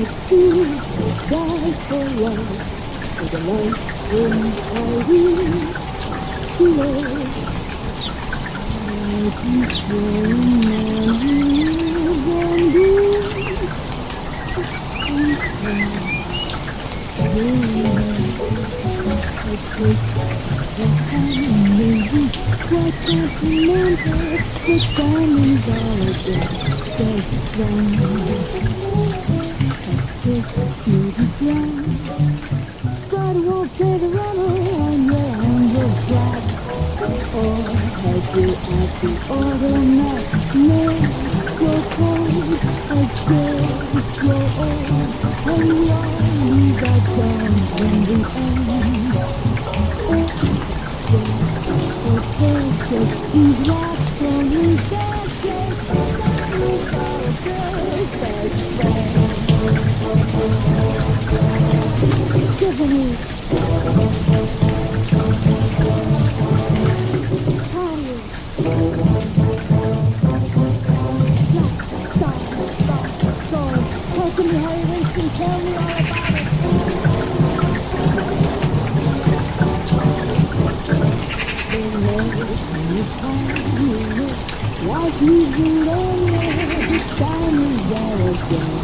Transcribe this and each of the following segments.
to die for love, for the life inside you, to love. I keep going on you but it won't take a runner on your angel flag. Or had you at the automat, no, so cold, against your old, and long got down in the end. The precious is lost on his dancing, sorry for a perfect friend. Tiffany, tell me how you wish and tell me all about it. Like you've been lonely, the time is all again.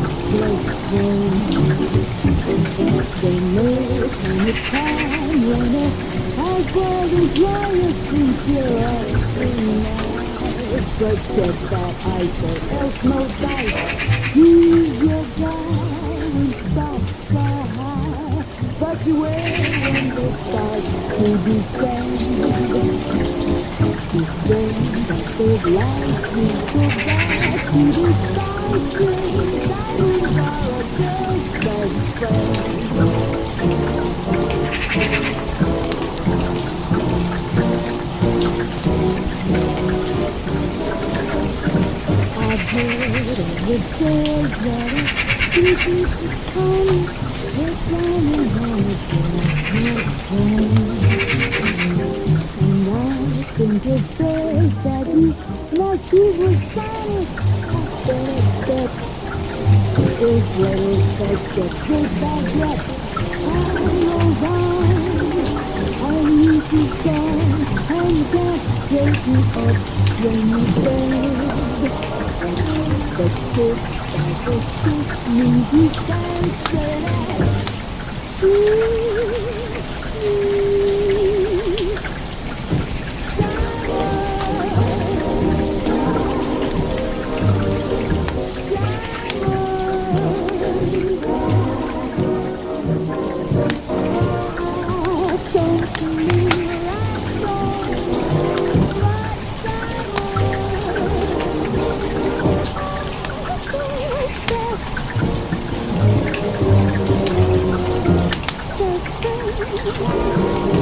They know when the time runner has gone and flying since you're all but check that ice or else no dice. Use your guy and stop fly high, but you will when they start to descend. Descend that those lights will go back to the sky street. Diamonds are a just best friend. I've heard of the days that I think you could come, but diamonds on the and I think of days that you, like you were silent, I said, if letters that get good back yet, time goes on, and you keep going, and you can't take me up when you bend. But this, that the stick means you can't say that. Thank you.